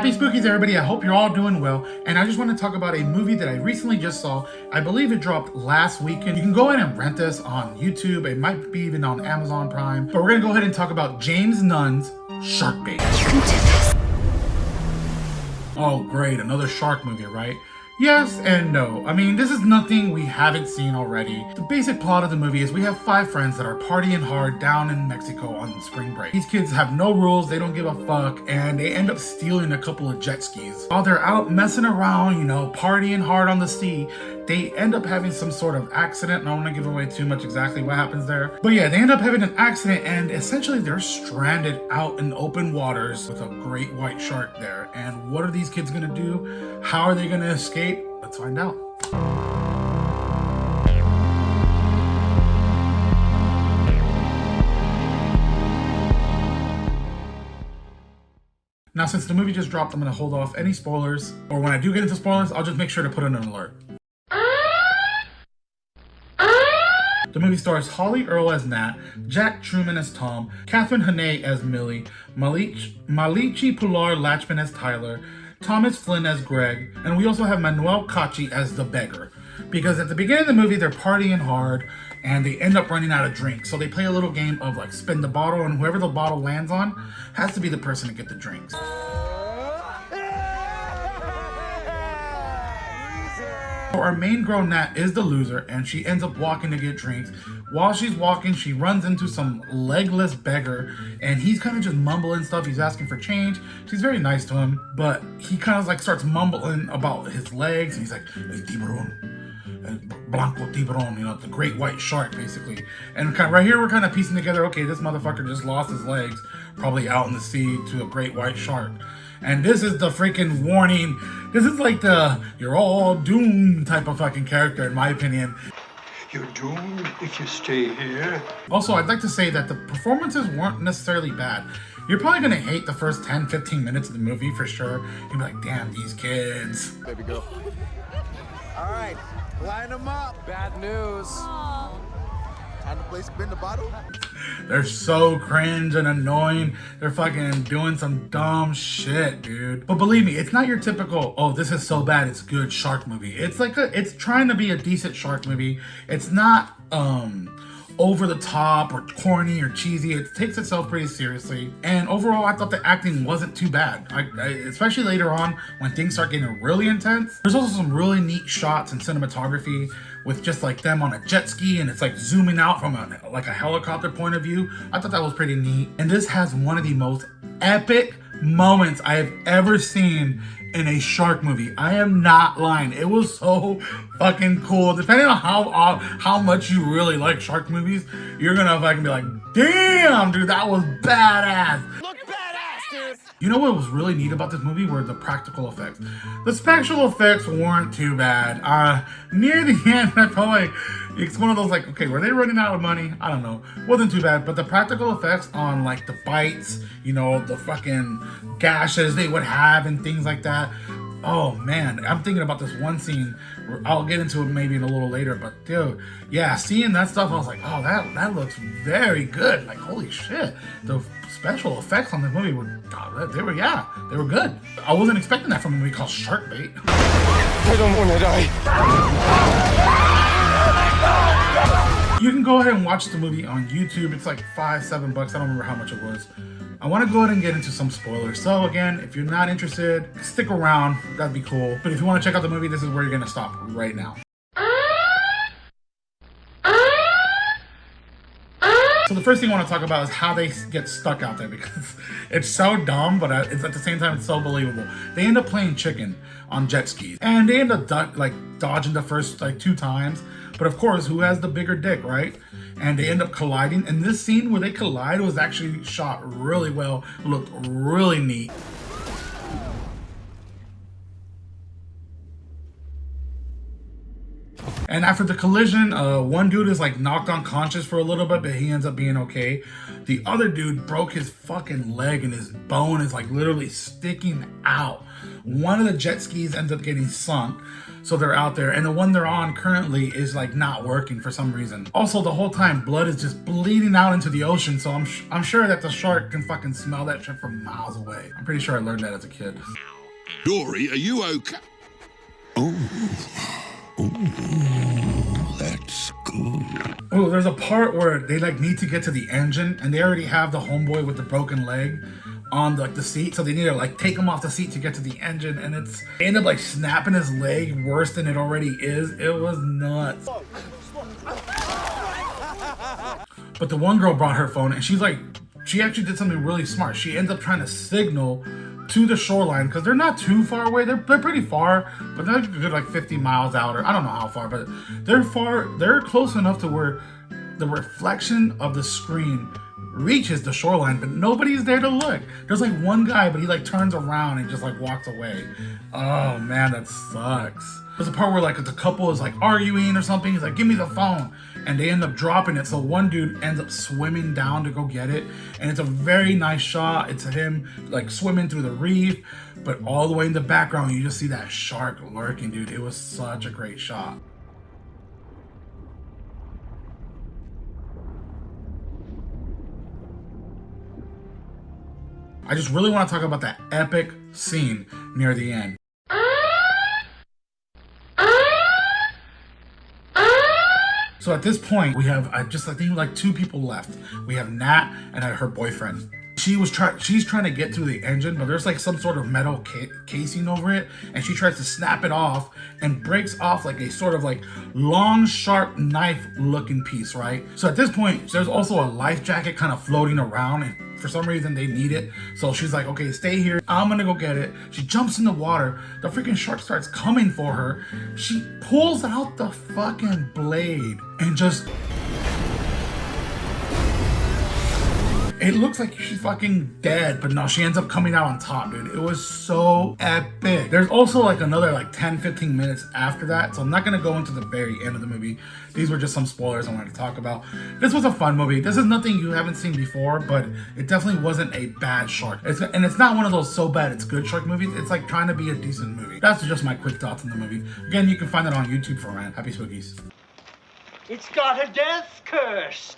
Happy Spookies, everybody. I hope you're all doing well. And I just want to talk about a movie that I recently just saw. I believe it dropped last weekend. You can go ahead and rent this on YouTube. It might be even on Amazon Prime. But we're going to go ahead and talk about James Nunn's Sharkbait. You can do this. Oh, great. Another shark movie, right? Yes and no. I mean, this is nothing we haven't seen already. The basic plot of the movie is we have 5 friends that are partying hard down in Mexico on spring break. These kids have no rules, they don't give a fuck, and they end up stealing a couple of jet skis. While they're out messing around, partying hard on the sea, they end up having some sort of accident. And I don't want to give away too much exactly what happens there. But yeah, they end up having an accident and essentially they're stranded out in open waters with a great white shark there. And what are these kids gonna do? How are they gonna escape? Let's find out. Now, since the movie just dropped, I'm gonna hold off any spoilers, or when I do get into spoilers, I'll just make sure to put in an alert. The movie stars Holly Earl as Nat, Jack Truman as Tom, Catherine Haney as Millie, Malichi Pular Latchman as Tyler, Thomas Flynn as Greg, and we also have Manuel Kachi as the beggar. Because at the beginning of the movie, they're partying hard and they end up running out of drinks. So they play a little game of like spin the bottle, and whoever the bottle lands on has to be the person to get the drinks. So our main girl Nat is the loser, and she ends up walking to get drinks. While she's walking, she runs into some legless beggar, and he's kind of just mumbling stuff. He's asking for change. She's very nice to him, but he kind of like starts mumbling about his legs, and he's like, "Hey, tiburon, blanco tiburon," the great white shark, basically. And kind of right here, we're kind of piecing together, okay, this motherfucker just lost his legs, probably out in the sea to a great white shark. And this is the freaking warning. This is like the "you're all doomed" type of fucking character, in my opinion. You're doomed if you stay here. Also, I'd like to say that the performances weren't necessarily bad. You're probably gonna hate the first 10-15 minutes of the movie for sure. You'll be like, damn, these kids. Baby girl. All right, line them up. Bad news. Time to play spin the bottle. They're so cringe and annoying. They're fucking doing some dumb shit, dude. But believe me, it's not your typical, oh, this is so bad, it's good shark movie. It's like it's trying to be a decent shark movie. It's not over the top or corny or cheesy. It takes itself pretty seriously. And overall, I thought the acting wasn't too bad. Especially later on when things start getting really intense. There's also some really neat shots and cinematography with just like them on a jet ski, and it's like zooming out from a helicopter point of view. I thought that was pretty neat. And this has one of the most epic moments I have ever seen in a shark movie. I am not lying. It was so fucking cool. Depending on how much you really like shark movies, you're gonna fucking be like, damn, dude, that was badass. Look badass, dude. You know what was really neat about this movie were the practical effects. The special effects weren't too bad. Near the end, I felt like it's one of those like, okay, were they running out of money? I don't know. Wasn't too bad, but the practical effects on like the bites, the fucking gashes they would have and things like that. Oh man, I'm thinking about this one scene. I'll get into it maybe in a little later, but dude, yeah, seeing that stuff, I was like, oh, that looks very good. Like, holy shit, the special effects on this movie were good. I wasn't expecting that from a movie called Sharkbait. I don't want to die. You can go ahead and watch the movie on YouTube. It's like $5-7 bucks. I don't remember how much it was. I want to go ahead and get into some spoilers. So again, if you're not interested, stick around. That'd be cool. But if you want to check out the movie, this is where you're going to stop right now. So the first thing I want to talk about is how they get stuck out there, because it's so dumb, but it's at the same time, it's so believable. They end up playing chicken on jet skis, and they end up dodging the first 2 times. But of course, who has the bigger dick, right? And they end up colliding. And this scene where they collide was actually shot really well. It looked really neat. And after the collision, one dude is like knocked unconscious for a little bit, but he ends up being okay. The other dude broke his fucking leg and his bone is like literally sticking out. One of the jet skis ends up getting sunk, so they're out there, and the one they're on currently is like not working for some reason. Also, the whole time blood is just bleeding out into the ocean, so I'm sure that the shark can fucking smell that shit from miles away. I'm pretty sure I learned that as a kid. Dory, are you okay? That's good. Oh, there's a part where they like need to get to the engine, and they already have the homeboy with the broken leg on the seat, so they need to like take him off the seat to get to the engine, and they end up like snapping his leg worse than it already is. It was nuts. But the one girl brought her phone, and she actually did something really smart. She ends up trying to signal to the shoreline, because they're not too far away. They're pretty far, but they're good like 50 miles out, or I don't know how far, but they're close enough to where the reflection of the screen reaches the shoreline, but nobody's there to look. There's like one guy, but he like turns around and just like walks away. Oh man, that sucks. There's a part where like the couple is like arguing or something. He's like, give me the phone. And they end up dropping it. So one dude ends up swimming down to go get it. And it's a very nice shot. It's him like swimming through the reef, but all the way in the background, you just see that shark lurking, dude. It was such a great shot. I just really want to talk about that epic scene near the end. So at this point, we have I think like two people left. We have Nat and her boyfriend. She's trying to get through the engine, but there's like some sort of metal casing over it, and she tries to snap it off and breaks off like a sort of like long, sharp knife looking piece, right? So at this point, there's also a life jacket kind of floating around, and for some reason they need it. So she's like, okay, stay here. I'm gonna go get it. She jumps in the water. The freaking shark starts coming for her. She pulls out the fucking blade and just... It looks like she's fucking dead, but no, she ends up coming out on top, dude. It was so epic. There's also like another like 10-15 minutes after that, so I'm not gonna go into the very end of the movie. These were just some spoilers I wanted to talk about. This was a fun movie. This is nothing you haven't seen before, but it definitely wasn't a bad shark. And it's not one of those so bad it's good shark movies. It's like trying to be a decent movie. That's just my quick thoughts on the movie. Again, you can find it on YouTube for Rant. Happy Spookies. It's got a death curse.